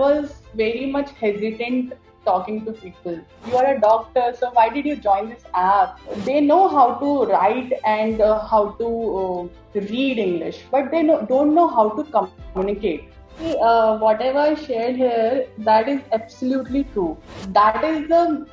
was very much hesitant talking to people. You are a doctor, so why did you join this app? They know how to write and how to read English, but they don't know how to communicate. See, whatever I shared here, that is absolutely true. That is the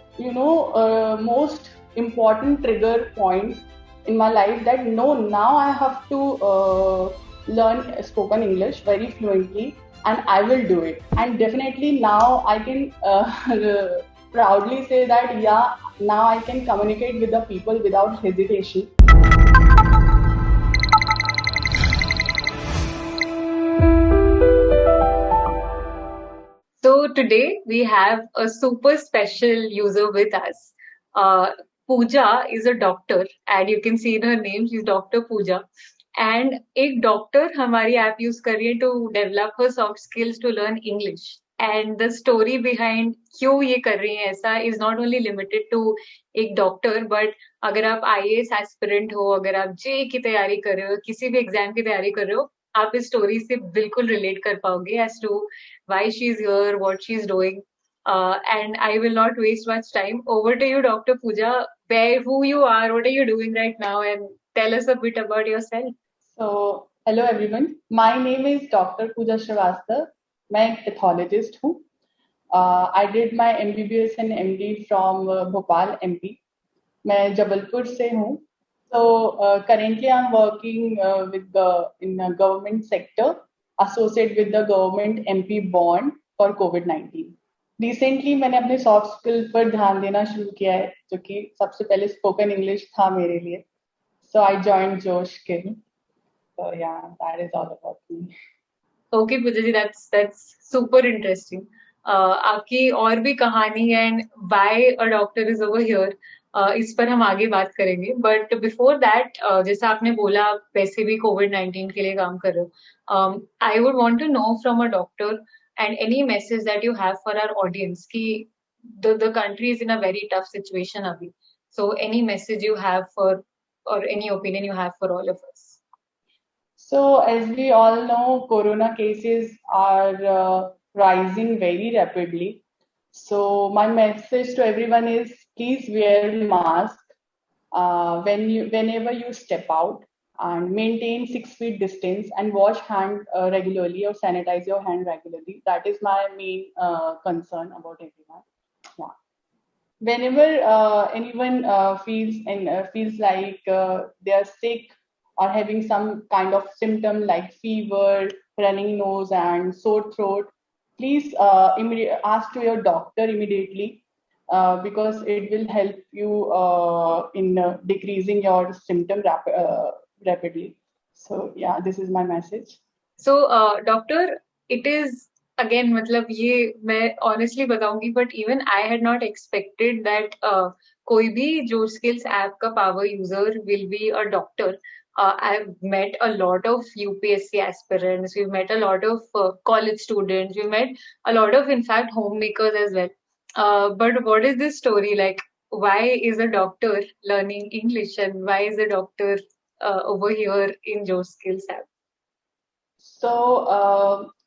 most important trigger point in my life. That no, now I have to learn spoken English very fluently, and I will do it. And definitely now I can proudly say that yeah, now I can communicate with the people without hesitation. So today we have a super special user with us. Uh, Pooja is a doctor, and you can see in her name, she's Dr. Pooja. And एक doctor हमारी app use कर रही है to develop her soft skills to learn English and the story behind क्यों ये कर रही है ऐसा is not only limited to एक डॉक्टर बट अगर आप आईएएस एस्पिरेंट हो अगर आप जेई की तैयारी कर रहे हो किसी भी एग्जाम की तैयारी कर रहे हो आप इस स्टोरी से बिल्कुल रिलेट कर पाओगे as to why she's here, what she's doing. And I will not waste much time. Over to you, Dr. Pooja. Who you are, what are you doing right now, and tell us a bit about yourself. So, hello everyone. My name is Dr. Pooja Srivastava. मैं एक pathologist हूँ. I did my MBBS and MD from Bhopal, MP. मैं जबलपुर से हूँ. So currently I'm working with the in the government sector, associate with the government MP bond for COVID-19. Recently मैंने अपने soft skill पर ध्यान देना शुरू किया है, जो कि सबसे पहले स्पोकन इंग्लिश था मेरे लिए. So I joined Josh Skill. So yeah, that is all about me. Okay, Pooja ji, that's super interesting. आपकी और भी कहानी and why a doctor is over here इस पर हम आगे बात करेंगे बट बिफोर दैट जैसा आपने बोला आप वैसे भी कोविड-19 के लिए काम कर रहे हो I would want to know from a doctor and any message that you have for our audience कि the country is in a very tough situation अभी so any message you have for or any opinion you have for all of us. So, as we all know, corona cases are rising very rapidly. So, my message to everyone is please wear mask whenever you step out, and maintain 6 feet distance and wash hand regularly or sanitize your hand regularly. That is my main concern about everyone. Yeah. Whenever anyone feels like they are sick or having some kind of symptom like fever, running nose, and sore throat, please ask to your doctor immediately, because it will help you in decreasing your symptom rapidly. So yeah, this is my message. So doctor it is again मतलब ये मैं honestly बताऊंगी but even I had not expected that कोई भी जो skills app का power user will be a doctor I've met a lot of UPSC aspirants. We've met a lot of college students. We've met a lot of, in fact, homemakers as well. But what is this story like? Why is a doctor learning English, and why is a doctor over here in your skills app? So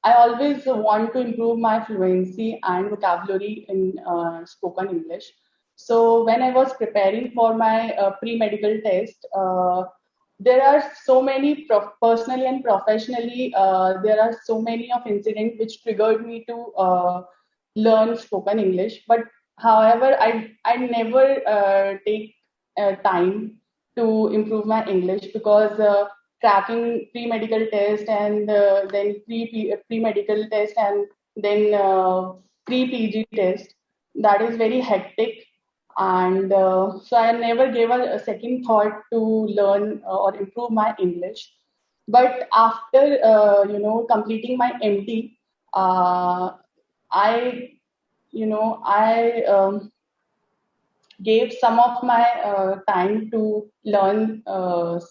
I always want to improve my fluency and vocabulary in spoken English. So when I was preparing for my pre-medical test, there are so many personally and professionally, there are so many of incidents which triggered me to learn spoken English. But however, I never take time to improve my English, because cracking pre-medical test and then pre-medical test and then pre-PG test, that is very hectic. And so I never gave a second thought to learn or improve my English. But after completing my MD, I I gave some of my time to learn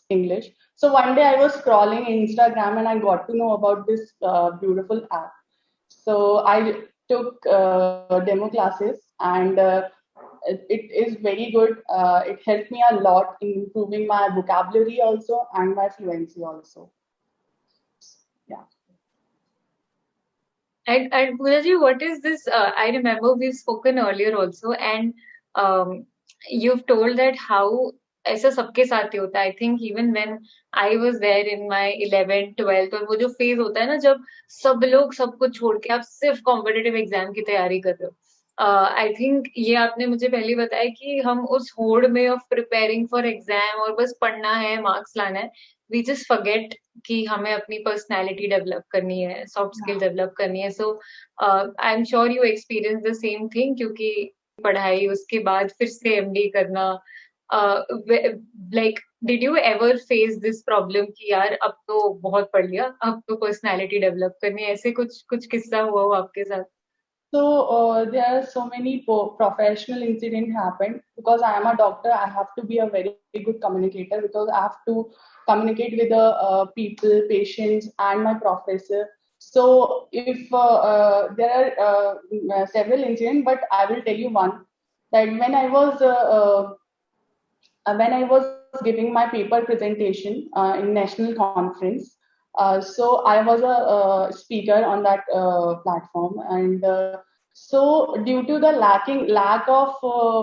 English. So one day I was scrolling Instagram and I got to know about this beautiful app. So I took demo classes, and it is very good. It helped me a lot in improving my vocabulary also and my fluency also. Yeah. And Pooja ji, what is this? I remember we've spoken earlier also, and um, you've told that how ऐसा सबके साथ ही होता है. I think even when I was there in my 11th 12th, और वो जो phase होता है ना जब सब लोग सब कुछ छोड़ के आप सिर्फ कॉम्पिटिटिव एग्जाम की तैयारी कर रहे हो. आई थिंक ये आपने मुझे पहले बताया कि हम उस होड़ में ऑफ प्रिपेयरिंग फॉर एग्जाम और बस पढ़ना है, मार्क्स लाना है, वी जस्ट फॉरगेट कि हमें अपनी पर्सनालिटी डेवलप करनी है, सॉफ्ट स्किल डेवलप करनी है. So I am sure you experience the same thing, क्योंकि पढ़ाई उसके बाद फिर से एमडी करना, like did you ever face this problem कि यार अब तो बहुत पढ़ लिया, अब तो पर्सनालिटी डेवलप करनी है, ऐसे कुछ कुछ किस्सा हुआ हो आपके साथ? So there are so many professional incidents happened because I am a doctor. I have to be a very good communicator because I have to communicate with the people, patients, and my professor. So if there are several incidents, but I will tell you one that when I was giving my paper presentation in national conference. So I was a speaker on that platform, and so due to the lack of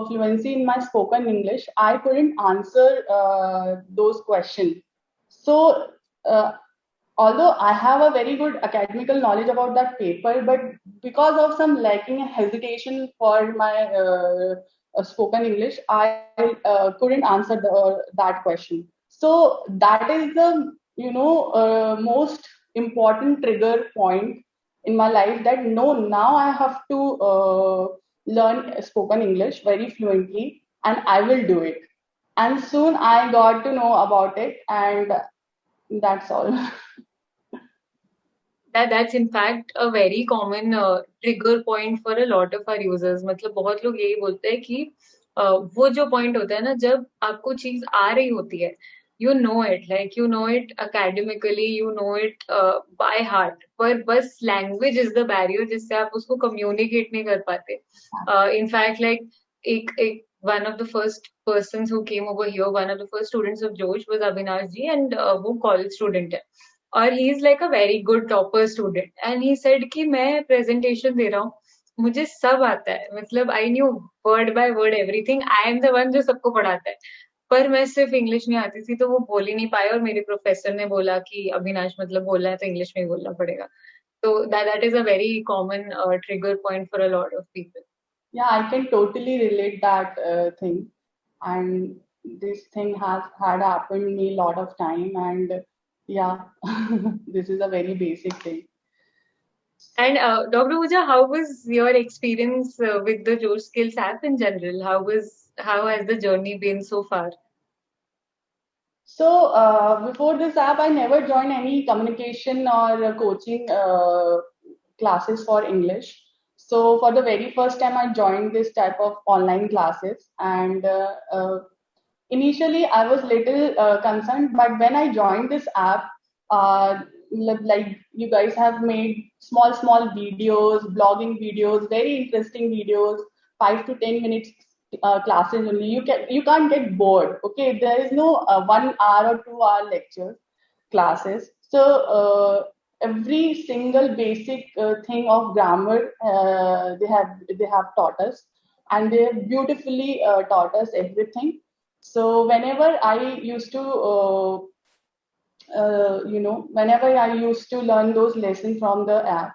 fluency in my spoken English, I couldn't answer those questions. So although I have a very good academical knowledge about that paper, but because of some lacking hesitation for my spoken English, I couldn't answer that question. So that is the most important trigger point in my life that no, now I have to learn spoken English very fluently, and I will do it. And soon I got to know about it, and that's all. That's in fact a very common trigger point for a lot of our users. मतलब बहुत लोग यही बोलते हैं कि वो जो point होता है ना जब आपको चीज आ रही होती है, you know it, like you know it academically, you know it by heart, पर बस language is the barrier जिससे आप उसको communicate नहीं कर पाते. In fact, like एक one of the first persons who came over here, one of the first students of Josh was Avinash ji, and वो college student है. और he is like a very good topper student, and he said कि मैं presentation दे रहा हूँ, मुझे सब आता है, मतलब I knew word by word everything, I am the one जो सबको पढ़ाता है, पर मैं सिर्फ इंग्लिश नहीं आती थी तो वो बोल ही नहीं पाए, और मेरे प्रोफेसर ने बोला कि अविनाश मतलब बोलना है तो इंग्लिश में ही बोलना पड़ेगा. तो that is a very common trigger point for a lot of people. Yeah, I can totally relate that thing, and this thing has had happened me a lot of time, and yeah, this is a very basic thing. And Dr. Pooja, how was your experience with the Josh Skills app in general? How has the journey been so far? So before this app, I never joined any communication or coaching classes for English. So for the very first time, I joined this type of online classes, and initially I was little concerned. But when I joined this app, like you guys have made small videos, blogging videos, very interesting videos, 5 to 10 minutes classes only. You can't get bored. Okay, there is no 1 hour or 2 hour lecture classes. So every single basic thing of grammar they have taught us, and they have beautifully taught us everything. So whenever I used to whenever I used to learn those lessons from the app,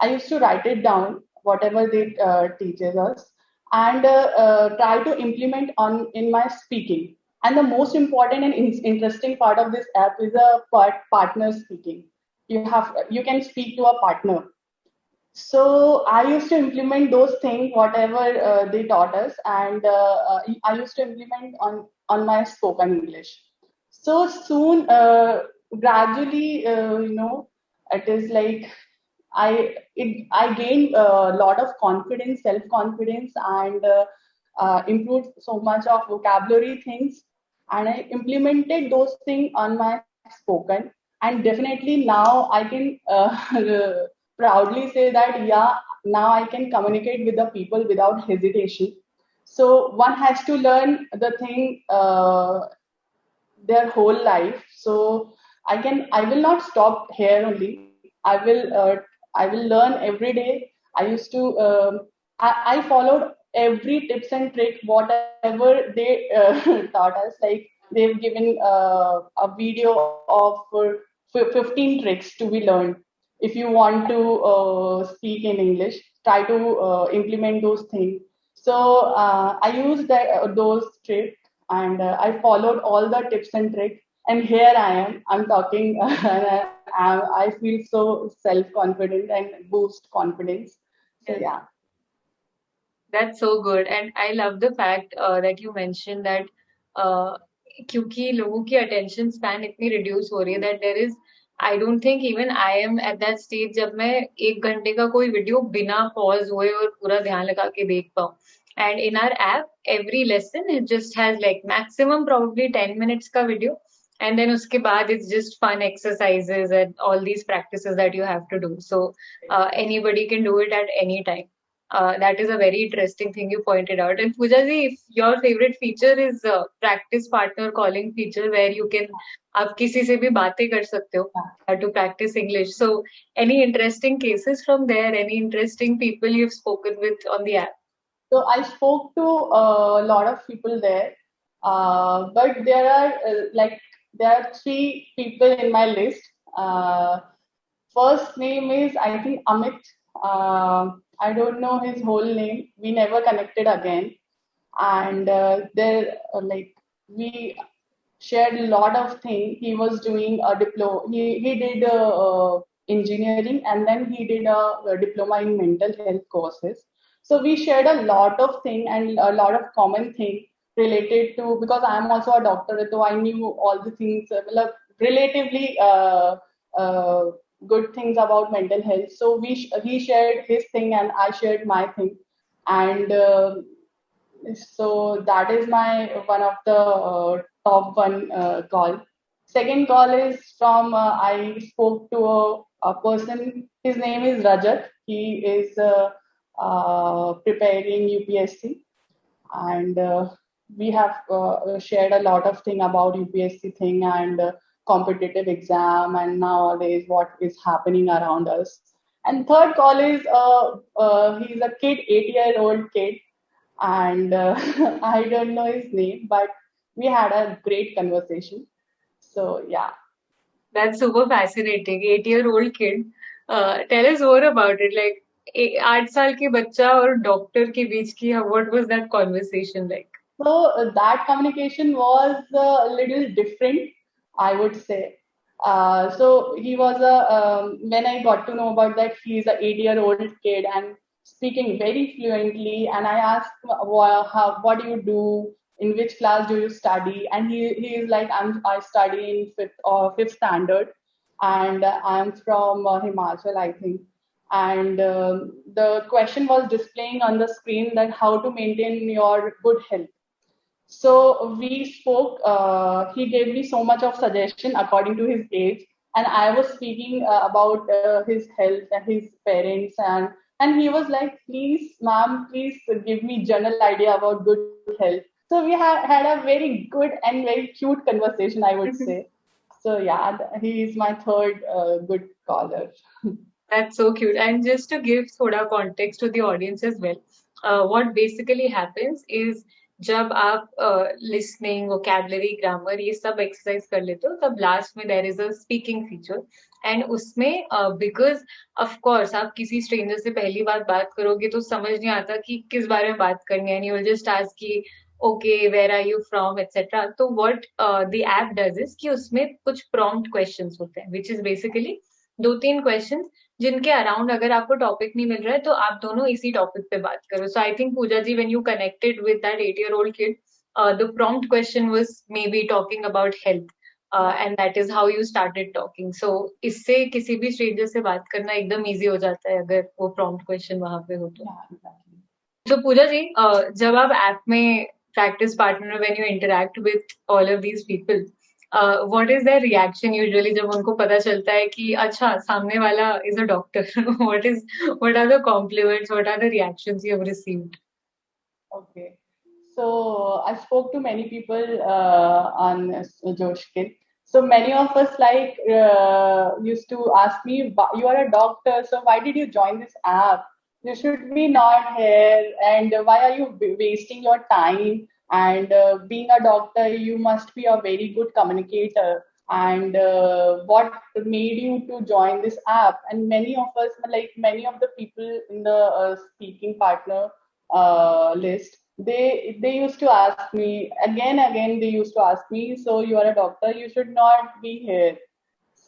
I used to write it down, whatever they teaches us, and try to implement on in my speaking. And the most important and interesting part of this app is a partner speaking. You can speak to a partner. So I used to implement those things, whatever they taught us, and I used to implement on my spoken English. So soon, gradually, it is like I gained a lot of confidence, self confidence, and improved so much of vocabulary things, and I implemented those things on my spoken, and definitely now I can proudly say that yeah, now I can communicate with the people without hesitation. So one has to learn the thing their whole life. So I will not stop here only. I will I will learn every day. I used to, I followed every tips and trick, whatever they taught us. Like they've given a video of 15 tricks to be learned. If you want to speak in English, try to implement those things. So I used those tricks, and I followed all the tips and tricks. And here I am. I'm talking, and I feel so self-confident and boost confidence. So Yeah. yeah. That's so good. And I love the fact that you mentioned that uh, क्योंकि लोगों की attention span इतनी reduce हो रही है that there is I don't think even I am at that stage जब मैं 1 घंटे का कोई वीडियो बिना pause हुए और पूरा ध्यान लगा के देख पाऊँ. And in our app, every lesson it just has like maximum probably 10 minutes का video. And then उसके बाद it's just fun exercises and all these practices that you have to do. So anybody can do it at any time. That is a very interesting thing you pointed out. And Pooja ji, if your favorite feature is practice partner calling feature where you can आप किसी से भी बातें कर सकते हो to practice English. So any interesting cases from there? Any interesting people you've spoken with on the app? So I spoke to a lot of people there, but there are three people in my list. First name is I think Amit. I don't know his whole name. We never connected again, and we shared a lot of things. He was doing a diploma. He did engineering, and then he did a diploma in mental health courses. So we shared a lot of things and a lot of common things related to, because I am also a doctor, so I knew all the things relatively uh, good things about mental health. So he shared his thing and I shared my thing, and so that is my one of the top one call. Second call is from I spoke to a person. His name is Rajat. He is preparing UPSC, and we have shared a lot of thing about UPSC thing and competitive exam and nowadays what is happening around us. And third call is he's a kid, 8-year-old kid, and I don't know his name, but we had a great conversation. So yeah. That's super fascinating. 8-year-old kid. Tell us more about it. Like 8 साल के बच्चा और doctor के बीच की what was that conversation like? So that communication was a little different, I would say. So he was when I got to know about that, he's a 8-year-old kid and speaking very fluently. And I asked, what do you do? In which class do you study? And he is like, I study in fifth standard, and I'm from Himachal, I think. And the question was displaying on the screen that how to maintain your good health. So we spoke. He gave me so much of suggestion according to his age, and I was speaking about his health and his parents, and he was like, "Please, ma'am, please give me general idea about good health." So we had a very good and very cute conversation, I would say. So yeah, he is my third good caller. That's so cute. And just to give thoda context to the audience as well, what basically happens is जब आप listening, vocabulary, grammar ये सब exercise कर लेते हो तब last में there is a speaking feature and उसमें because of course आप किसी stranger से पहली बात करोगे तो समझ नहीं आता कि किस बारे में बात करनी है and you will just ask कि okay where are you from etc. तो what the app does is कि उसमें कुछ prompt questions होते हैं which is basically 2-3 questions जिनके अराउंड अगर आपको टॉपिक नहीं मिल रहा है तो आप दोनों इसी टॉपिक पे बात करो. So I think Pooja ji when you connected with that 8-year-old kid the prompt question was maybe talking about health and that is how you started talking. So इससे किसी भी स्ट्रेंजर से बात करना एकदम इजी हो जाता है अगर वो prompt question वहां पे हो तो. So पूजा जी जब आप ऐप में practice partner when you interact with all of these people what is their reaction usually जब उनको पता चलता है कि अच्छा सामने वाला is a doctor? What are the compliments? What are the reactions you have received? Okay. So I spoke to many people on Joshkin. So many of us like used to ask me, "You are a doctor, so why did you join this app? You should be not here, and why are you wasting your time? And being a doctor, you must be a very good communicator. And what made you to join this app?" And many of us, like many of the people in the speaking partner list, they used to ask me again, they used to ask me, "So you are a doctor, you should not be here,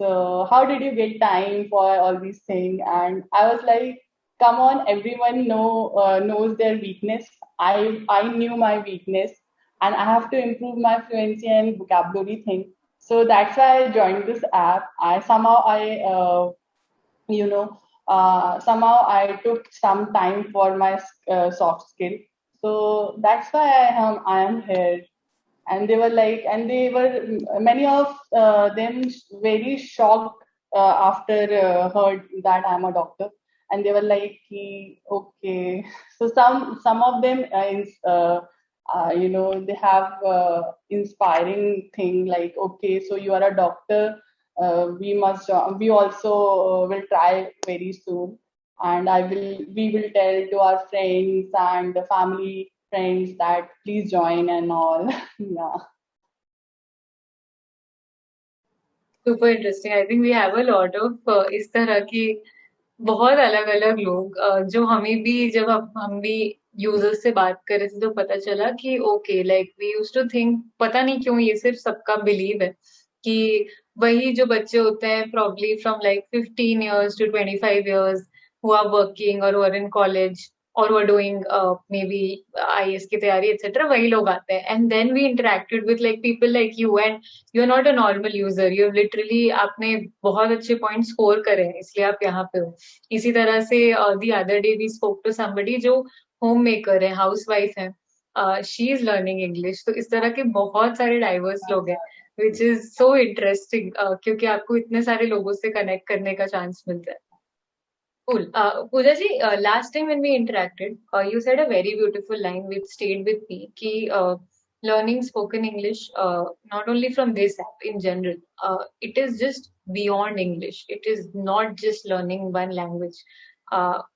so how did you get time for all these things?" And I was like, "Come on, everyone knows their weakness. I knew my weakness, and I have to improve my fluency and vocabulary thing. So that's why I joined this app. You know, somehow I took some time for my soft skill. So that's why I am here." And they were like, and they were many of them very shocked after heard that I'm a doctor, and they were like, "Okay." So some of them they have inspiring thing like, "Okay, so you are a doctor, we also will try very soon, and we will tell to our friends and the family friends that please join and all." Yeah. Super interesting. I think we have a lot of इस तरह की बहुत अलग अलग लोग जो हमें भी जब हम भी यूजर्स से बात कर रहे थे तो पता चला कि okay like we used to think पता नहीं क्यों ये सिर्फ सबका बिलीव है कि वही जो बच्चे होते हैं probably from like 15 years to 25 years who are working or who are in college or who are doing maybe IAS की तैयारी etc वही लोग आते हैं and then we interacted with like people like you and you're not a normal user, you've literally आपने बहुत अच्छे point score करे हैं इसलिए आप यहाँ पे हो। इसी तरह से the other day we spoke to somebody जो होम मेकर है, हाउस वाइफ है, शी इज लर्निंग इंग्लिश। तो इस तरह के बहुत सारे डाइवर्स लोग हैं विच इज सो इंटरेस्टिंग क्योंकि आपको इतने सारे लोगों से कनेक्ट करने का चांस मिलता है। Cool. Pooja ji, last time when we interacted, you said a very beautiful line which stayed with me, कि learning spoken English, not only from this app in general, it is just beyond English. It is not just learning one language.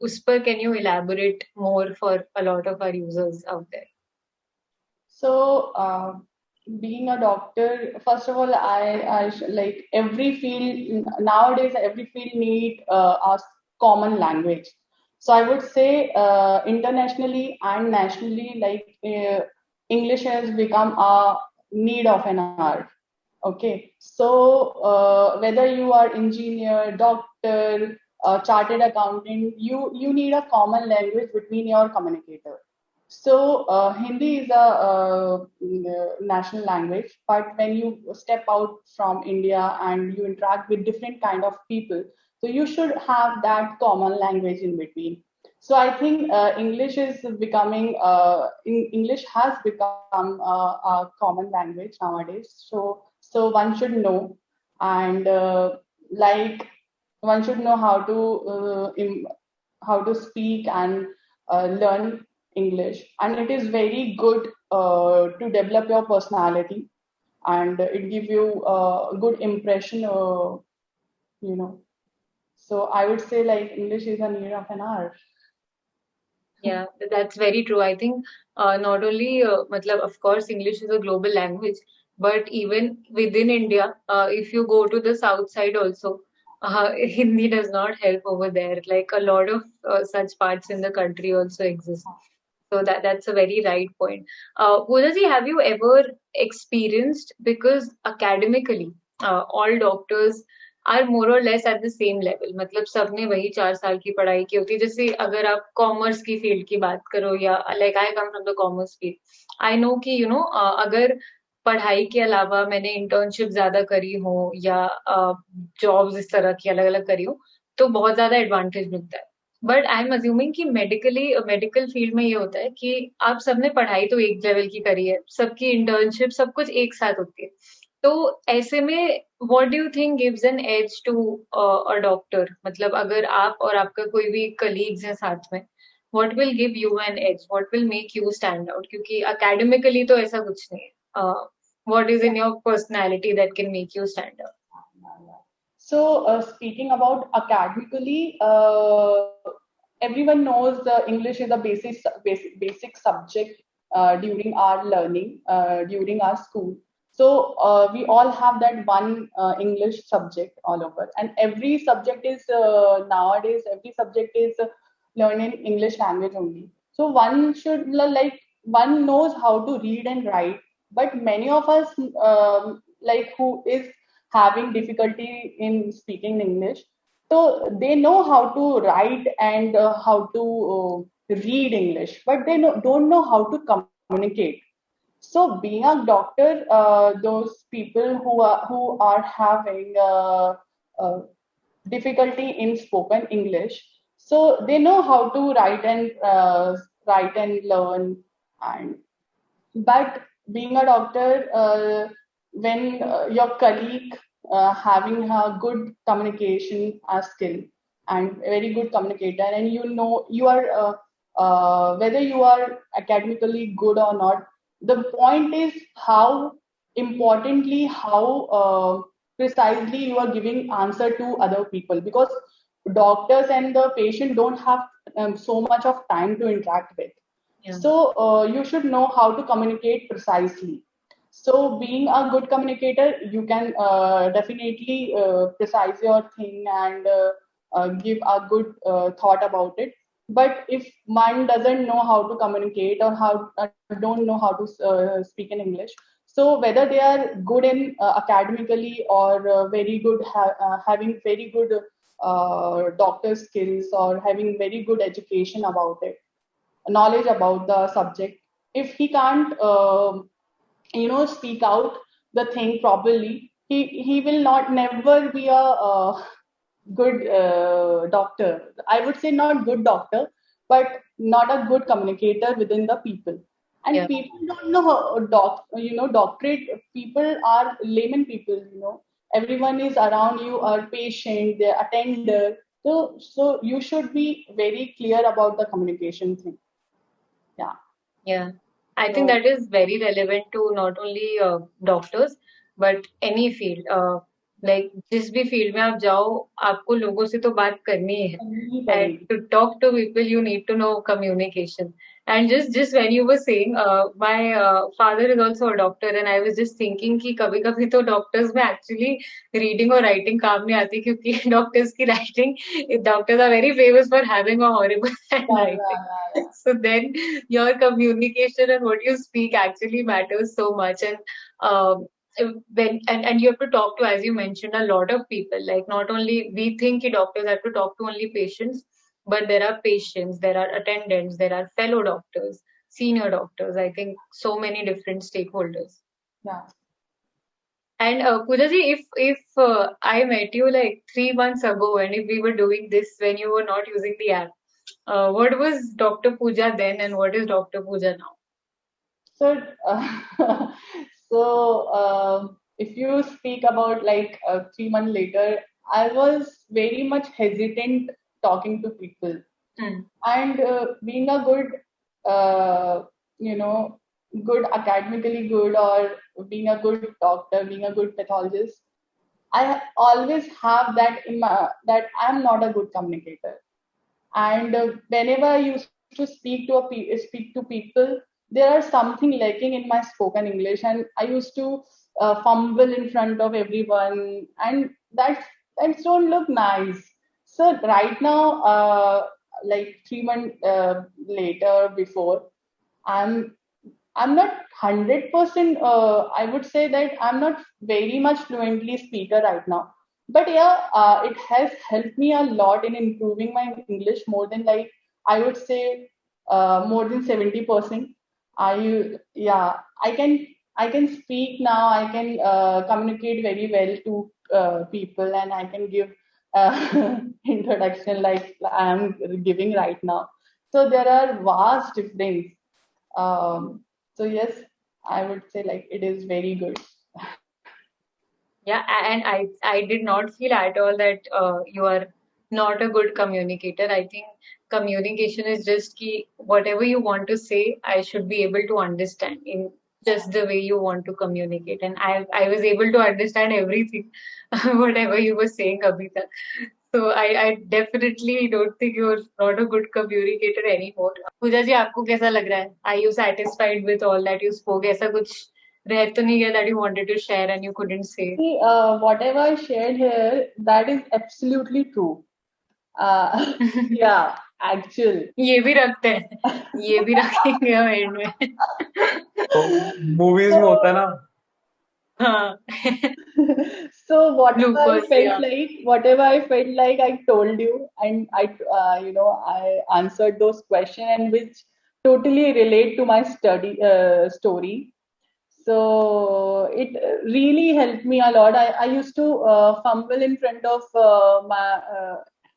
उस पर can you elaborate more for a lot of our users out there? So, being a doctor, first of all, like every field nowadays, every field need a common language. So I would say internationally and nationally, like English has become a need of an hour. Okay, so whether you are engineer, doctor, chartered accountant, you need a common language between your communicator. So Hindi is a national language, but when you step out from India and you interact with different kind of people, so you should have that common language in between. So I think English has become a common language nowadays. So one should know, and like one should know how to speak and learn English, and it is very good to develop your personality, and it give you a good impression. You know, so I would say like English is a need of an hour. Yeah, that's very true. I think not only, matlab, of course, English is a global language, but even within India, if you go to the south side also, Hindi does not help over there. Like a lot of such parts in the country also exist. So that's a very right point. Pooja ji, have you ever experienced, because academically, all doctors are more or less at the same level, मतलब सबने वही 4 साल की पढ़ाई की होती है। जैसे अगर आप कॉमर्स की फील्ड की बात करो या like I come from the commerce field, I know कि यू नो अगर पढ़ाई के अलावा मैंने इंटर्नशिप ज्यादा करी हो या जॉब्स इस तरह की अलग अलग करी हो तो बहुत ज्यादा एडवांटेज मिलता है। बट आई एम अज्यूमिंग कि मेडिकल फील्ड में ये होता है कि आप सबने पढ़ाई तो एक लेवल की करी है, सबकी इंटर्नशिप सब कुछ एक साथ होती है। तो ऐसे में what do you think gives an edge to a doctor, मतलब अगर आप और आपका कोई भी कलीग्स हैं साथ में, what will give you an edge, what will make you stand out, क्योंकि अकेडमिकली तो ऐसा कुछ नहीं है। What is in your personality that can make you stand out? So, speaking about academically, everyone knows English is a basic subject during our learning, during our school. So, we all have that one English subject all over, and every subject is nowadays every subject is learning English language only. So, one should one knows how to read and write, but many of us like who is having difficulty in speaking English. So they know how to write and how to read English, but they don't know how to communicate. So being a doctor, those people who are having difficulty in spoken English, so they know how to write and learn. And but being a doctor, when your colleague having a good communication skill and a very good communicator, and you know you are whether you are academically good or not, the point is how importantly how precisely you are giving answer to other people, because doctors and the patient don't have so much of time to interact with. Yeah. So you should know how to communicate precisely. So being a good communicator, you can definitely precise your thing and give a good thought about it. But if one doesn't know how to communicate or how don't know how to speak in English, so whether they are good in academically or very good having very good doctor skills or having very good education about it, knowledge about the subject, if he can't speak out the thing properly, he will not never be a good doctor. I would say not good doctor, but not a good communicator within the people. And Yeah. people don't know how doctorate people are layman people. Everyone is around you are patient, they're attender. So you should be very clear about the communication thing. Yeah. Yeah, I think So that is very relevant to not only doctors but any field. Like जिस भी field में आप जाओ, आपको लोगों से तो बात करनी ही है. नहीं And करेगी. to talk to people, you need to know communication. And just when you were saying, my father is also a doctor, and I was just thinking कि कभी कभी तो doctors में actually reading और writing काम नहीं आती, क्योंकि doctors की writing, doctors are very famous for having a horrible Yeah, handwriting. yeah, yeah, yeah. So then your communication and what you speak actually matters so much. And when you have to talk to, as you mentioned, a lot of people. Like, not only we think कि doctors have to talk to only patients, but there are patients, there are attendants, there are fellow doctors, senior doctors. I think so many different stakeholders. Yeah. And Pooja ji, if I met you like 3 months ago, and if we were doing this when you were not using the app, what was Dr. Pooja then, and what is Dr. Pooja now? So, so if you speak about like 3 months later, I was very much hesitant talking to people, Hmm. and being a good, uh, you know, good academically good, or being a good doctor, being a good pathologist, I always have that in my that I'm not a good communicator. And whenever I used to speak to people, there are something lacking in my spoken English, and I used to fumble in front of everyone, and that don't look nice. So right now, like 3 months later, before, I'm I'm not 100%. I would say that I'm not very much fluently speaker right now, but yeah, it has helped me a lot in improving my English more than like I would say more than 70%. Yeah, I can speak now. I can communicate very well to people, and I can give introduction like I am giving right now. So there are vast difference. So yes, I would say like it is very good. Yeah, and I did not feel at all that you are not a good communicator. I think communication is just key. Whatever you want to say, I should be able to understand. In just the way you want to communicate. And I was able to understand everything, whatever you were saying, Abhita. So I definitely don't think you're not a good communicator anymore. पूजा जी आपको कैसा लग रहा है? Are you satisfied with all that you spoke? ऐसा कुछ रह तो नहीं गया that you wanted to share and you couldn't say? See, whatever I shared here, that is absolutely true. Yeah, actual. ये भी रखते हैं, ये भी रखेंगे हम एंड में. तो मूवीज में होता है So, ना. हाँ. so Bloopers, yeah. whatever I felt like, I told you, and I answered those questions, and which totally relate to my story. So it really helped me a lot. I used to fumble in front of my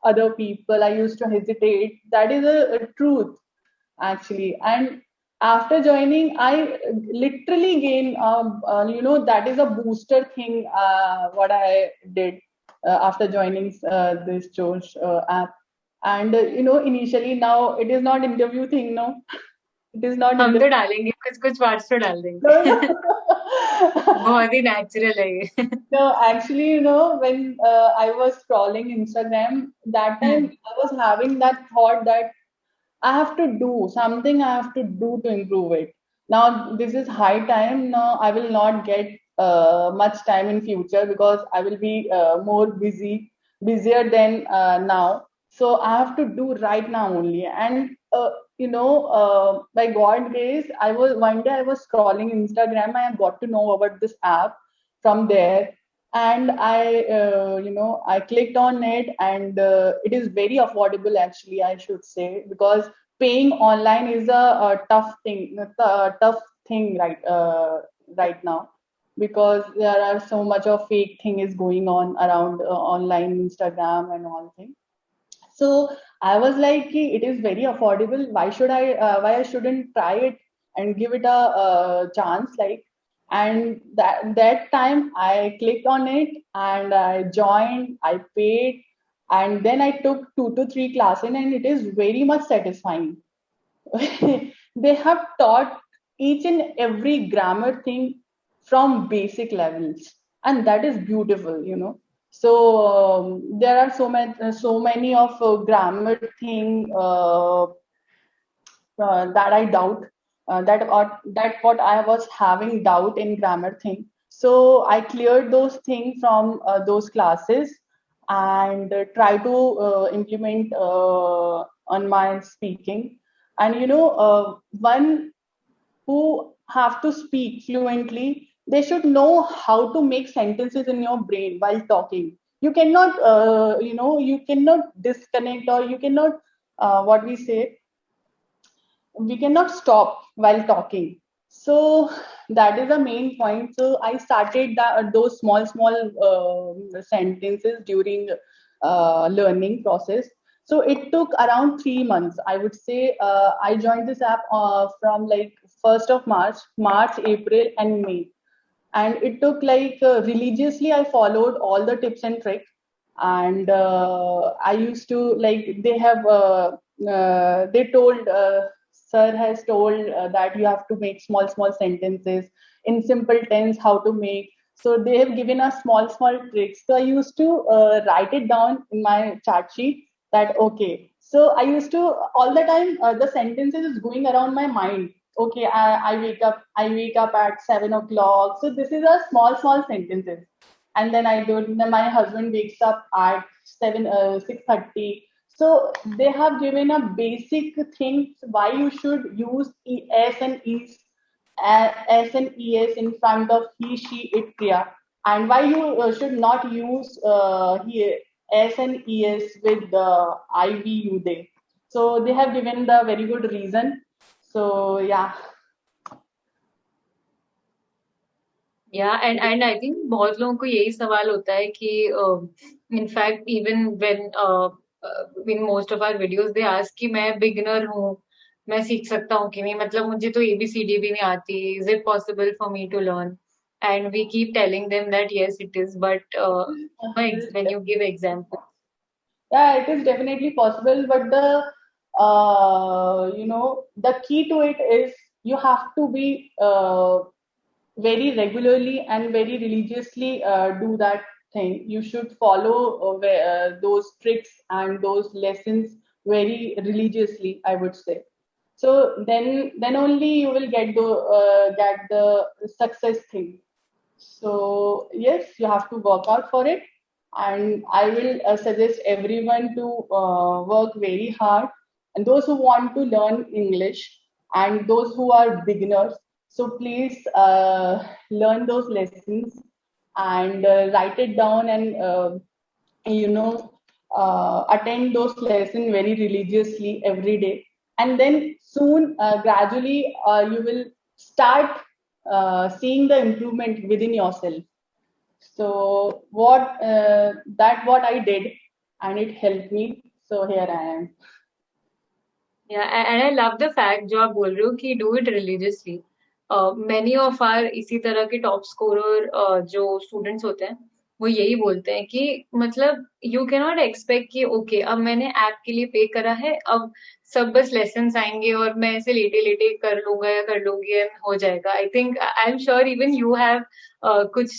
other people. I used to hesitate. That is a truth, actually. And after joining, I literally gain, that is a booster thing, what I did after joining this Josh app. And, initially now it is not interview thing, no. It is not हम interview. तो डालेंगे, कुछ कुछ words तो डाल No, देंगे. no. बहुत ही natural है ये. No, actually, when I was scrolling Instagram, that time I was having that thought that I have to do something, I have to do to improve it. Now, this is high time. Now, I will not get much time in future because I will be more busier than now. So I have to do right now only. And by God grace, I was one day I was scrolling Instagram and I got to know about this app from there, and I clicked on it, and it is very affordable, actually, I should say, because paying online is a tough thing right now, because there are so much of fake thing is going on around online Instagram and all things. So I was like, it is very affordable. Why I shouldn't try it and give it a chance, like. And that time I clicked on it and I joined, I paid, and then I took 2 to 3 classes, and it is very much satisfying. They have taught each and every grammar thing from basic levels, and that is beautiful. So there are so many of grammar thing that I doubt, that what I was having doubt in grammar thing. So I cleared those things from those classes, and try to implement on my speaking. And one who have to speak fluently, they should know how to make sentences in your brain while talking. You cannot disconnect, or you cannot, what we cannot stop while talking. So that is the main point. So I started those small sentences during learning process. So it took around 3 months, I would say. I joined this app from like 1st of March, April, and May. And it took like, religiously I followed all the tips and tricks. And I used to, like, they told, sir has told that you have to make small sentences in simple tense, how to make. So they have given us small tricks. So I used to write it down in my chat sheet, that okay. So I used to, all the time, the sentences is going around my mind. Okay, I wake up at 7 o'clock. So this is a small sentences. And then then my husband wakes up at 6:30. So they have given a basic things why you should use S and es in front of he, she, it, kriya, and why you should not use S and es with the I, we, you, they. So they have given the very good reason. So yeah. Yeah, and I think बहुत लोगों को यही सवाल होता है कि in fact even when in most of our videos they ask कि मैं beginner हूँ, मैं सीख सकता हूँ कि नहीं, मतलब मुझे तो ABCD भी नहीं आती, is it possible for me to learn? And we keep telling them that yes it is, but when you give examples. Yeah, it is definitely possible, but the key to it is you have to be very regularly and very religiously do that thing. You should follow those tricks and those lessons very religiously, I would say. So then only you will get the success thing. So yes, you have to work out for it, and I will suggest everyone to work very hard. And those who want to learn English and those who are beginners, so please learn those lessons and write it down and you know attend those lessons very religiously every day, and then soon gradually you will start seeing the improvement within yourself. So what I did, and it helped me, so here I am. And I love the fact जो आप बोल रहे हो कि do it religiously. Many of our इसी तरह के top scorer जो students होते हैं वो यही बोलते हैं कि मतलब you cannot expect कि okay अब मैंने ऐप के लिए पे करा है, अब सब बस lessons आएंगे और मैं ऐसे लेटे लेटे कर लूंगा या कर लूंगी and हो जाएगा. I think I'm sure even you have कुछ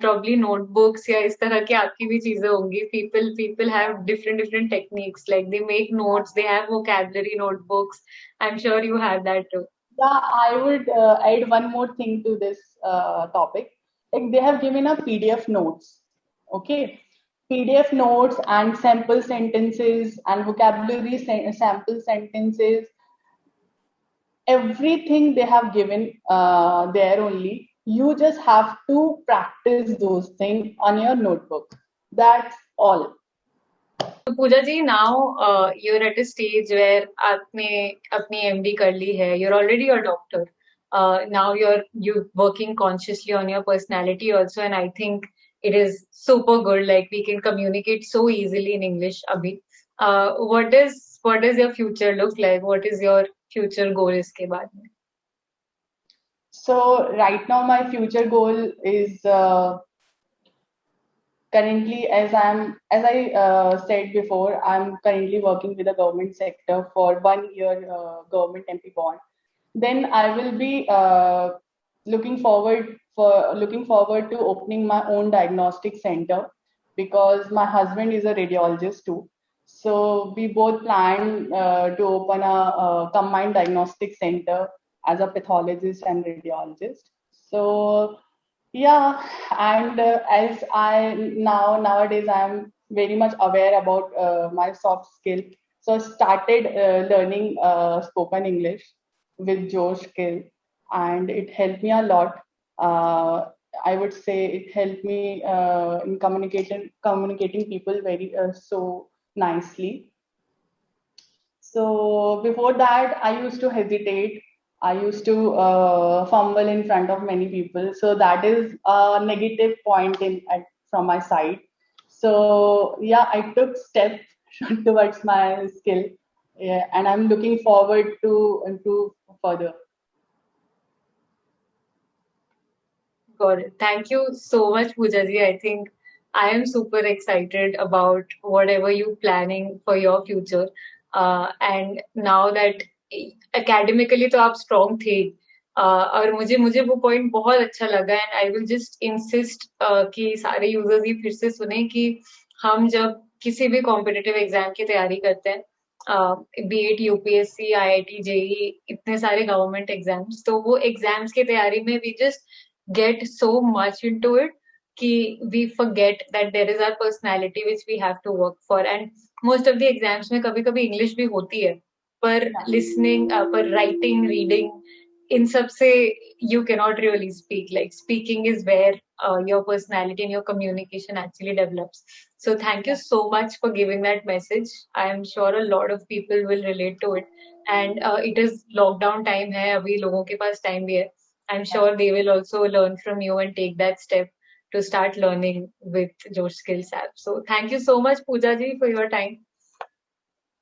probably notebooks या इस तरह की आपकी भी चीजें होंगी. People have different techniques, like they make notes, they have vocabulary notebooks. I'm sure you have that too. Yeah, I would add one more thing to this topic. Like they have given a PDF notes, okay? PDF notes and sample sentences and vocabulary sample sentences, everything they have given there only. You just have to practice those things on your notebook. That's all. So Pooja ji, now you're at a stage where आपने अपनी MD कर ली है. You're already a doctor. Now you're working consciously on your personality also, and I think it is super good. Like we can communicate so easily in English, Abhi. What does your future look like? What is your future goal इसके बाद में? So right now my future goal is currently, as I said before, I'm currently working with the government sector for 1 year government MP bond. Then I will be looking forward to opening my own diagnostic center, because my husband is a radiologist too. So we both plan to open a combined diagnostic center as a pathologist and radiologist. So yeah, and as nowadays I'm very much aware about my soft skill, so I started learning spoken English with Josh Skill, and it helped me a lot. I would say it helped me in communicating people very so nicely. So before that, I used to hesitate. I used to fumble in front of many people. So that is a negative point from my side. So yeah, I took steps towards my skill. Yeah, and I'm looking forward to improve further. Got it. Thank you so much, Pooja ji. I think I am super excited about whatever you're planning for your future. And now that academically तो आप strong थे, और मुझे वो point बहुत अच्छा लगा, and I will just insist कि सारे users ये फिर से सुने कि हम जब किसी भी competitive exam की तैयारी करते हैं, be it UPSC, IIT, JEE, इतने सारे government exams, तो वो exams की तैयारी में we just get so much into it कि we forget that there is our personality which we have to work for. And most of the exams में कभी-कभी English भी होती है, पर listening, पर writing, reading, in सब से you cannot really speak. Like speaking is where your personality and your communication actually develops. So thank you so much for giving that message. I am sure a lot of people will relate to it. And it is lockdown time है, अभी लोगों के पास time भी है. I'm sure they will also learn from you and take that step to start learning with Josh Skills app. So thank you so much, Pooja ji, for your time.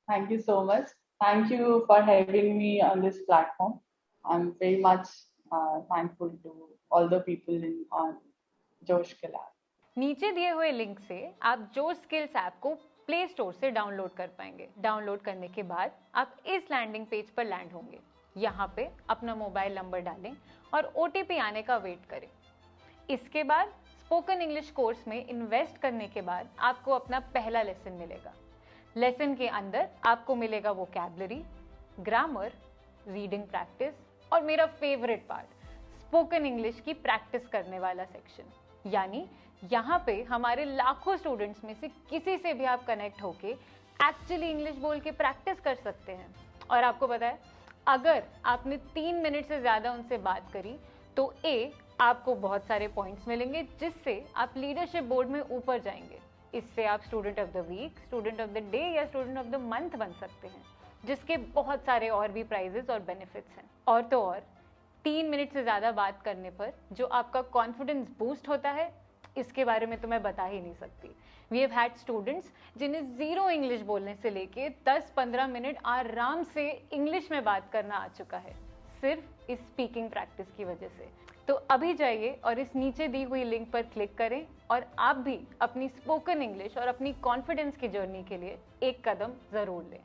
Thank you so much. Thank you for having me on this platform. I'm very much thankful to all the people on Josh Skill app. नीचे दिए हुए link से आप जोश skills app को play store से download कर पाएंगे. डाउनलोड करने के बाद आप इस लैंडिंग पेज पर लैंड होंगे. यहाँ पे अपना मोबाइल नंबर डालें और OTP आने का वेट करें। इसके बाद स्पोकन इंग्लिश कोर्स में इन्वेस्ट करने के बाद आपको अपना पहला लेसन मिलेगा। लेसन के अंदर आपको मिलेगा वोकैबुलरी, ग्रामर, रीडिंग प्रैक्टिस और मेरा फेवरेट पार्ट, स्पोकन इंग्लिश की प्रैक्टिस करने वाला सेक्शन। यानी यहाँ पे हमारे लाखों स्टूडेंट्स में से किसी से भी आप कनेक्ट होके एक्चुअली इंग्लिश बोल के प्रैक्टिस कर सकते हैं। और आपको पता है, अगर आपने 3 मिनट से ज्यादा उनसे बात करी तो आपको बहुत सारे पॉइंट्स मिलेंगे, जिससे आप लीडरशिप बोर्ड में ऊपर जाएंगे। इससे आप student of the week, student of the day या स्टूडेंट ऑफ द मंथ बन सकते हैं, जिसके बहुत सारे और भी प्राइजेस और बेनिफिट्स हैं। और तो और 3 मिनट से ज्यादा बात करने पर जो आपका कॉन्फिडेंस बूस्ट होता है, इसके बारे में तो मैं बता ही नहीं सकती। वी हैव हैड स्टूडेंट्स जिन्हें 0 इंग्लिश बोलने से लेके 10-15 मिनट आराम से इंग्लिश में बात करना आ चुका है, सिर्फ इस स्पीकिंग प्रैक्टिस की वजह से। तो अभी जाइए और इस नीचे दी हुई लिंक पर क्लिक करें और आप भी अपनी स्पोकन इंग्लिश और अपनी कॉन्फिडेंस की जर्नी के लिए एक कदम जरूर लें।